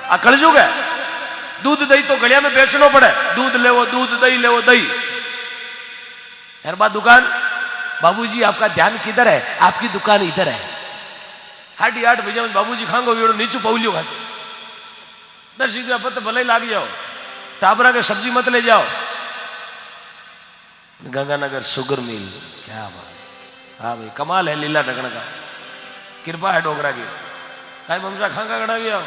आ कलजुग है। दूध दही तो गलिया में बेचना पड़े, दूध ले वो दूध, दही ले वो दही। हर बात दुकान, बाबूजी आपका ध्यान किधर है? आपकी दुकान इधर है। 8:30 बजे बाबूजी खांगो वीड़ो नीचू पौलियो खाते 10 रुपया पत्ते भले लाग जाओ, टाबरा के सब्जी मत ले जाओ। गंगानगर शुगर मिल, क्या बात। हाँ भाई कमाल है लीला ढकण का, कृपा है डोगरा की। काई ममसा खांगा गड़ा भी आओ,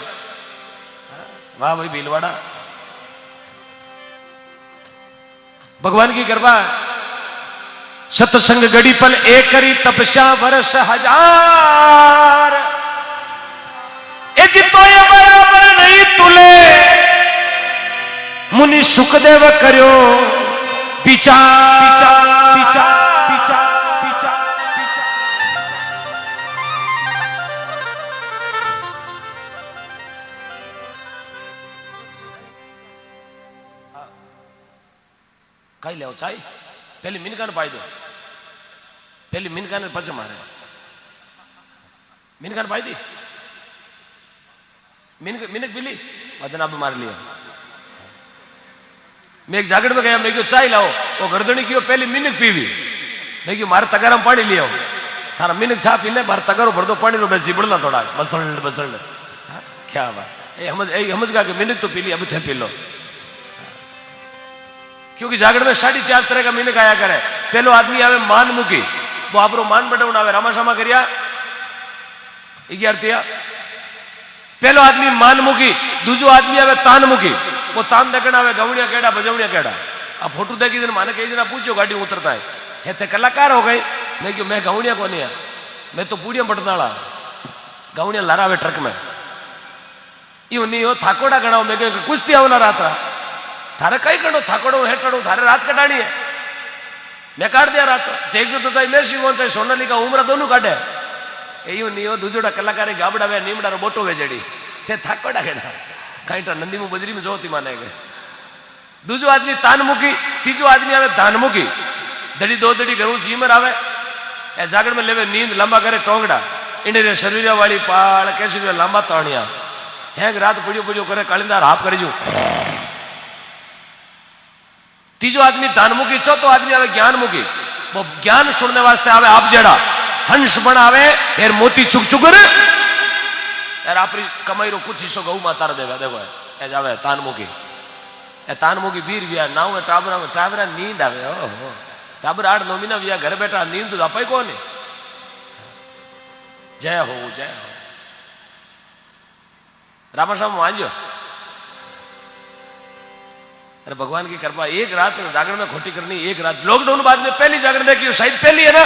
वाह भाई भीलवाड़ा, भगवान की कृपा है। सत्संग गड़ी पल एक करी तपस्या वर्ष हजार, ए जितो ये बराबर नहीं तुले, मुनि सुखदेव करो विचार। कई ले चाय पहले मिनका ने पाई दो, पहले मिनका ने पच मारे, मिनका ने पाई दी, मिनक पीली वजन आप मार लिया। मैं एक जागड़ में गया, मैं क्यों चाय लाओ, वो गर्दनी की पहले मिनक पीवी, मैं क्यों मारे तगार में पानी लिया, थारा मिनक छा पी ले, मारे तगारो भर दो पानी रो बस जिबड़ना थोड़ा बसल क्या बात। समझ गया कि मिनक तो पी ली, अब थे पी लो। क्योंकि जागड़ में 4.5 तरह का मिनक आया करे। पहलो आदमी आवे मान मुकी, वो आप मान बटाऊ आवे रामा शामा करिया 11 पहलो आदमी मान मुकी, दूजो आदमी आवे तान मुकी, वो तान देखना आवे गवणिया केड़ा बजवणिया केड़ा। अब फोटो देखी दिन माने कई जना पूछो गाड़ी उतरता है थे कलाकार हो गए। मैं क्यों मैं गवणिया को नहीं, मैं तो पूड़िया पटनाला, गवणिया लारावे ट्रक में यू नहीं हो थाकोड़ा गणाओ। मैं क्यों कुछ आवना रात थारे कई कड़ो थाकोड़ो हेटड़ो थारे रात कटानी है, मैं काट दिया रात टेक तो मैं शिवोन चाहे सोनाली का उम्र दोनों काटे। यू नहीं हो दूजोड़ा कलाकार गाबड़ा वे नीमड़ा रो बोटो वे जड़ी थे थाकोड़ा केड़ा कहीं तो नंदी में बजरी में जोती माने गए। दूजो आदमी तान मुकी, तीजो आदमी आवे धान मुकी, दड़ी दो दड़ी घरों जीमर आवे ए जागड़ में लेवे नींद लंबा करे टोंगड़ा इन्हें रे शरीर वाली पाल कैसे लंबा ताणिया हैंग रात पुड़ियो पुड़ियो करे कालिंदार हाफ करे जू। तीजो आदमी दान मुकी, चौथो आदमी आवे ज्ञान मुकी, वो ज्ञान सुनने वास्ते आवे आप जेड़ा हंस बनावे फिर मोती चुग चुगर यार आपरी कमाई रो कुछ हिस्सो गऊ माता रे देवे। देखो ए जावे तान मुकी, ए तान मुकी बीर विया नाव टाबरा नींद आवे। ओहो टाबर 8-9 महीना विया घर बैठा नींद तो अपाई को नहीं। जय हो जय हो रामाश्याम वांजो। अरे भगवान की कृपा, एक रात जागरण में खोटी करनी, एक रात लॉकडाउन बाद में पहली जागरण देखी शायद पहली है ना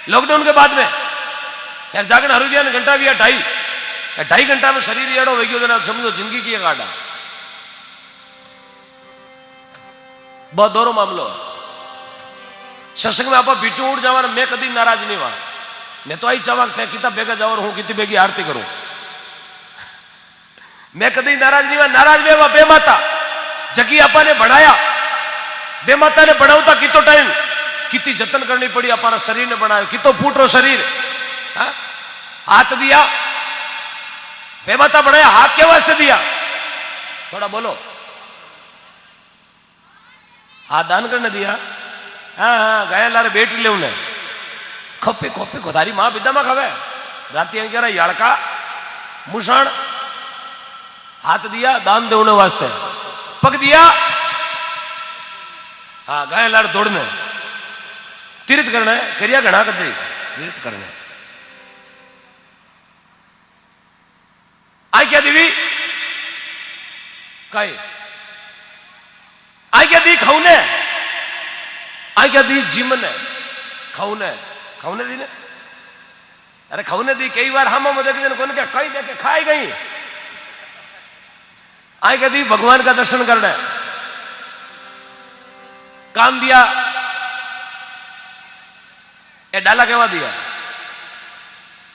लॉकडाउन के बाद में यार जागरण हर दिया घंटा भी 2.5 घंटा में शरीर एड़ो हो गयो समझो जिंदगी की गाड़ा। बहुत दोरो मामलो सत्संग में आप बीचू उड़ जावा, मैं कभी नाराज नहीं हुआ। मैं तो आई चाहवा कितना बेगा जाओ हूं कितनी बेगी आरती करूं, मैं कभी नाराज नहीं हुआ। नाराज वे बेमाता जगी आपा ने बढ़ाया, बेमाता ने बढ़ाऊता कितो टाइम कितनी जतन करनी पड़ी, अपना शरीर ने बनाया कितो फूट रो शरीर। हाथ दिया बेमाता बढ़ाया, हाथ के वास्ते दिया थोड़ा बोलो, हाथ दान करने दिया। हाँ गया लारे बेटी ले उन्हें खपे खोपे को तारी मां बिदा में खावे राती कह रहा याड़का मुसाण हाथ दिया दान देने वास्ते, पग दिया हाँ गाय लार दौड़ने तीर्थ करना है करिया घना कर दे तीर्थ करना है। आई क्या देवी कई आई क्या दी खाऊने, आई क्या दी जिमने खाऊने खाऊने दी ने, अरे खाऊने दी कई बार हम देखे कौन क्या कई देखे खाई गई। आई क्या दी भगवान का दर्शन करना है, काम दिया ये डाला केवा दिया,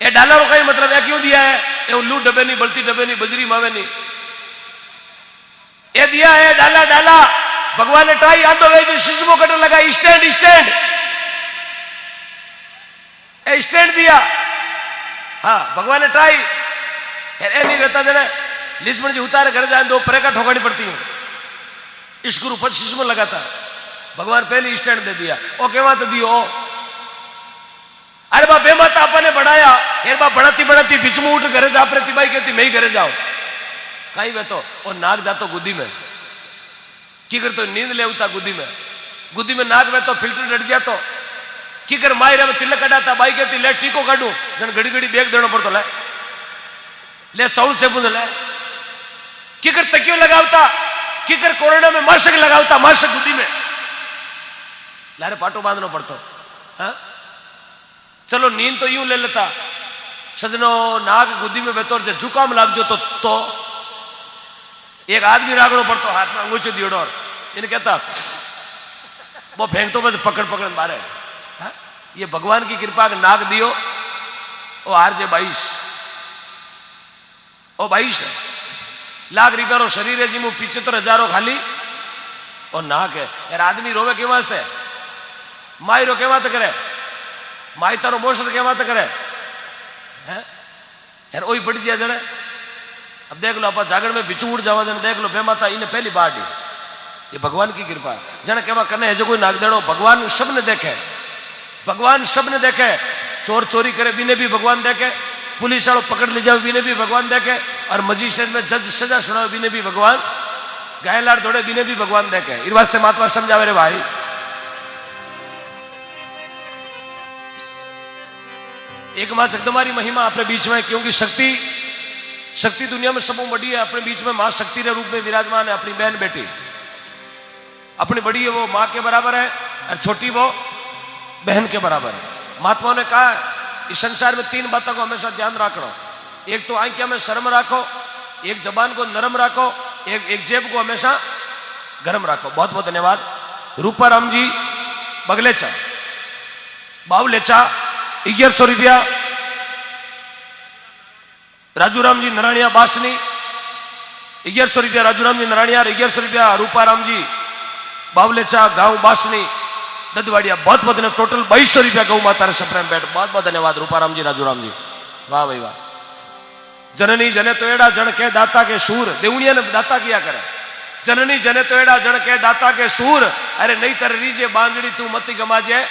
ये डाला रो कई मतलब ये क्यों दिया है, ये उल्लू डबे नहीं बलती डबे नहीं बजरी मावे नहीं, ये दिया है डाला डाला भगवान ने ट्राई आंदो वे शिशमो कटने लगा स्टैंड स्टैंड ए स्टैंड दिया। हाँ भगवान ने ट्राई ए नहीं रहता देना लिस्मण जी उतारे घर जाए दो परेका ठोकानी पड़ती हूँ। इश्क रूप में लगाता भगवान पहले स्टैंड दे दिया ओ केवा तो दियो। अरे बा बेमाता अपने बढ़ाया यार बा बढ़ाती बढ़ाती बीच में उठ घरे जा प्रति भाई कहती मैं ही घरे जाओ कहीं वे तो और नाक जातो गुद्दी में की कर तो नींद ले उता गुद्दी में नाक वे तो फिल्टर डट जातो की कर मायरे में तिलक कटाता बाई कहती ले टीको काटू जन घड़ी घड़ी बैग देना पड़तो ले साउंड से बुझ ले की कर तकियो लगावता की कर कोरोना में मास्क लगावता मास्क गुद्दी में लारे पाटो बांधना पड़तो। हाँ चलो नींद तो यूं ले लेता सजनो नाक गुद्दी में बेतौर से जुकाम लाग जो तो एक आदमी रागड़ो पड़तो हाथ में अंगूठे दियोड़ो इन्हें कहता वो फेंकतो मैं पकड़ पकड़ मारे। हाँ? ये भगवान की कृपा के नाक दियो ओ आरजे 22 लाख रुपया रो शरीर है जी मु 75,000 खाली और नाक है यार आदमी रोवे के वास्ते माई रो के वास्ते करे माई तारो मोशर के वास्ते करे हैं यार ओई पड़ जिया जड़े। अब देख लो आप जागरण में बिचू उड़ जावा जन देख लो बेमाता इन्हें पहली बार दी ये भगवान की कृपा है जन केवा कने है जो कोई नाक देनो भगवान सब ने देखे भगवान सब ने देखे चोर चोरी करे बिने भी भगवान देखे पुलिस वालों पकड़ ले जाओ बिने भी भगवान देखे और मजिस्ट्रेट में जज सजा सुनाओ बिने भी भगवान गायलार दौड़े बिने भी भगवान देखे इस वास्ते महात्मा समझावे रे भाई एक मां जगदम्बारी महिमा अपने बीच में क्योंकि शक्ति दुनिया में सबसे बड़ी है अपने बीच में मां शक्ति के रूप में विराजमान है। अपनी बहन बेटी अपनी बड़ी है वो मां के बराबर है और छोटी वो बहन के बराबर है। महात्माओं ने कहा इस संसार में 3 बातों को हमेशा ध्यान रखना एक तो आंखिया में शर्म रखो एक जबान को नरम रखो एक जेब को हमेशा गर्म रखो। बहुत बहुत धन्यवाद। रूपाराम जी बगलेचा बावलेचा 1100 रुपया राजूराम जी नराणिया बासनी 1100 रुपया राजूराम जी नराणिया 1100 रुपया रूपाराम जी बावलेचा गांव बासनी ददवाड़िया बहुत बहुत धन्यवाद। टोटल 2200 रुपया गौ माता सप्रेम बैठ बहुत बहुत धन्यवाद रूपाराम जी राजूराम जी वाह भाई वाह। जननी जने तो एड़ा जन के दाता के सूर देवड़िया ने दाता किया करे जननी जने तो एड़ा जन के दाता के सूर अरे नहीं तर रीजे बांधड़ी तू मती गमाजे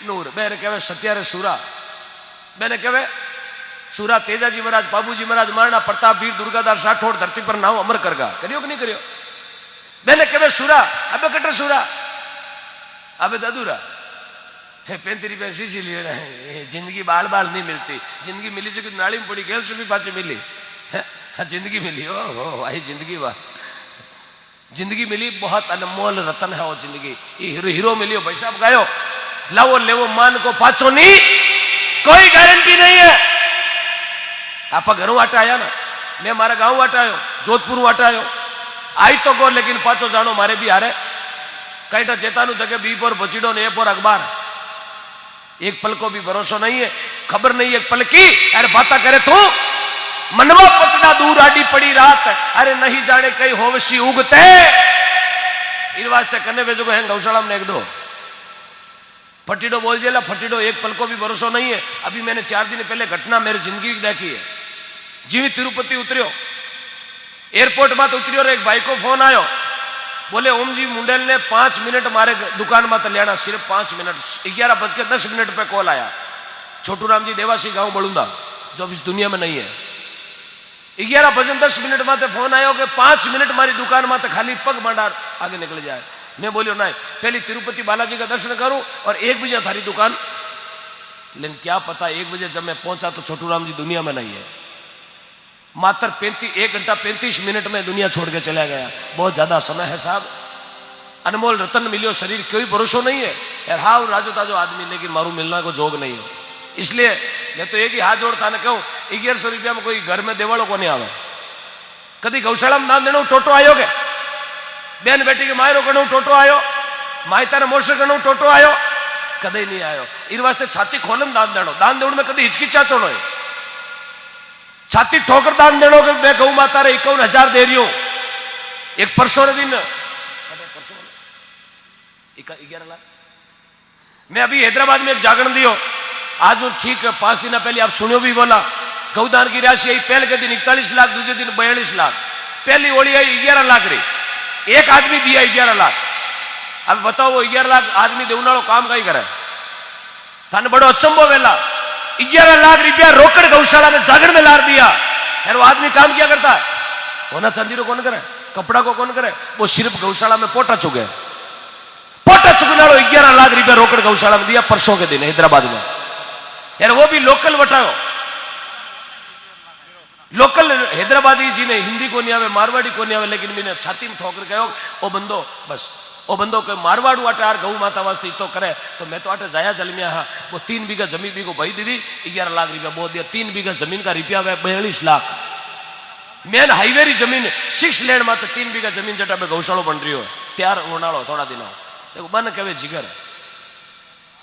नूर बेने कहवे सत्यारे सूरा बेने कहवे सूरा तेजाजी महाराज बाबूजी महाराज महाराणा प्रताप वीर दुर्गादास राठौड़ धरती पर नाव अमर करगा करियो कि नहीं करियो। बेने कहवे सूरा अबे कटर सूरा अबे दादूरा 35 रुपया शीशी लेना है जिंदगी बाल बाल नहीं मिलती जिंदगी मिली जो कि नाली में पड़ी गेल से भी पाचे मिली हाँ जिंदगी मिली ओ भाई जिंदगी वाह जिंदगी मिली बहुत अनमोल रतन है वो जिंदगी ये हीरो मिलियो भाई साहब गायो लाओ लेवो मान को पाचो नहीं कोई गारंटी नहीं है। आप घरों वाटे आया ना मैं मारे गांव वाटे आयो जोधपुर वाटे आयो आई तो गो लेकिन पाचो जानो मारे भी हारे कई चेतानु तके बी पर बचीडो ने पर अखबार एक पल को भी भरोसा नहीं है खबर नहीं एक पल की अरे बाता करे तू मनवा पचड़ा दूर आडी पड़ी रात अरे नहीं जाने कई होवशी उगते इन वास्ते कने भेजो है गौशाला में एक दो फटीडो बोल जेला फटीडो एक पल को भी भरोसा नहीं है। अभी मैंने 4 दिन पहले घटना मेरी जिंदगी की देखी है। जीवी तिरुपति उतरियो एयरपोर्ट में तो उतरियो एक भाई को फोन आयो बोले ओम जी मुंडेल ने 5 मिनट मारे दुकान में तो लिया सिर्फ 5 मिनट 11:10 पे कॉल आया छोटू राम जी देवासी गांव बड़ूंदा जो अब इस दुनिया में नहीं है 11:10 में फोन आयो कि 5 मिनट मारी दुकान में तो खाली पग मांडार आगे निकल जाए। मैं बोलियो नहीं पहले तिरुपति बालाजी का दर्शन करूं और 1 बजे थारी दुकान लेकिन क्या पता 1 बजे जब मैं पहुंचा तो छोटू राम जी दुनिया में नहीं है। मात्र 1 घंटा 35 मिनट में दुनिया छोड़ के चला गया। बहुत ज्यादा समय है साहब अनमोल रतन मिलियो शरीर कोई भरोसा नहीं है यार हाउ राजो ताजो आदमी लेकिन मारू मिलना को जोग नहीं हो। इसलिए मैं तो एक ही हाथ जोड़ता ने कहूं 1100 रुपया में कोई घर में देवाड़ो को नहीं आवे कभी गौशाला में दान देना टोटो आयो के बेन बेटी के मायरो गणु टोटो आयो मायता ने मोशर गणु टोटो आयो कदे नहीं आयो। इन वास्ते छाती खोलन दान देवड़ में कभी हिचकिचाचो नहीं छाती ठोकर दान देनो कि मैं गौ माता रे 51,000 दे रही हूं एक परसों दिन 11 लाख। मैं अभी हैदराबाद में एक जागरण दियो आज ठीक 5 दिन पहले आप सुनियो भी बोला गौदान की राशि आई पहले के दिन 41 लाख, दूसरे दिन 42 लाख, पहली होली आई 11 लाख रही, एक आदमी दिया 11 लाख। अब बताओ वो 11 लाख आदमी देवनाड़ो काम कहीं करे? थाने बड़ो अचंबो वेला 11 लाख रुपया रोकड़ गौशाला में जागरण में लार दिया। यार वो आदमी काम क्या करता है? होना चांदी रो कौन करे, कपड़ा को कौन करे? वो सिर्फ गौशाला में पोटा चुके, पोटा चुकनाड़ो 11 लाख रुपया रोकड़ गौशाला में दिया परसों के दिन हैदराबाद में। यार वो भी लोकल बटाओ, लोकल हैदराबादी जी ने हिंदी को नहीं आवे, मारवाड़ी को नहीं आवे, लेकिन मैंने छाती में ठोकर कहो ओ बंदो बस ओ बंदो के मारवाड़ू आटे यार गऊ माता वास्ते तो करे तो मैं तो आटे जाया जलमिया हाँ। वो 3 बीघा जमीन भी को भाई दीदी 11 लाख रुपया बोल दिया। 3 बीघा जमीन का रुपया 42 लाख। मेन हाईवे री जमीन 6 लेन में 3 बीघा जमीन जटा पे गौशालो बन रही हो त्यार उनाड़ो थोड़ा दिन देखो बन कहे जिगर।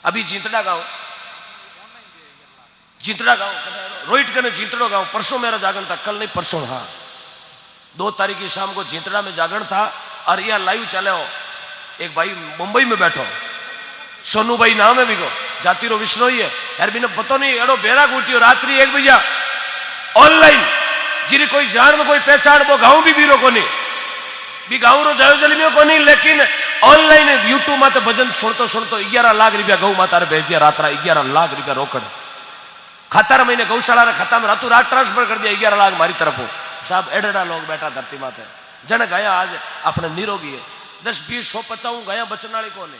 अभी जींतड़ा गाँव, जींतड़ा गाँव रोहित कने जींतड़ो गाँव परसों मेरा जागरण था, कल नहीं परसों, हाँ 2 तारीख की शाम को जींतड़ा में जागरण था। और यह लाइव चले हो, एक भाई मुंबई में बैठो सोनू भाई नाम है भी को जाति रो विष्णु ही है यार बिना पतो नहीं एड़ो बेरा गुटियो रात्रि 1 बजे ऑनलाइन जिरी कोई जान कोई पहचान वो गाँव भी बीरो को नहीं भी गाँव रो जायो जलमियो को नहीं, लेकिन ऑनलाइन यूट्यूब माते भजन सुनतो सुनतो 11 लाख रुपया गौ माता भेज दिया रात्रा 11 लाख रुपया रोकड़ खाता महीने गौशाला ने खाता में रातों रात ट्रांसफर कर दिया 11 लाख मारी तरफ साहब। एडेडा लोग बैठा धरती माते जन गया आज अपने निरोगी है 10 20 100 50 गया बचन वाली को नहीं।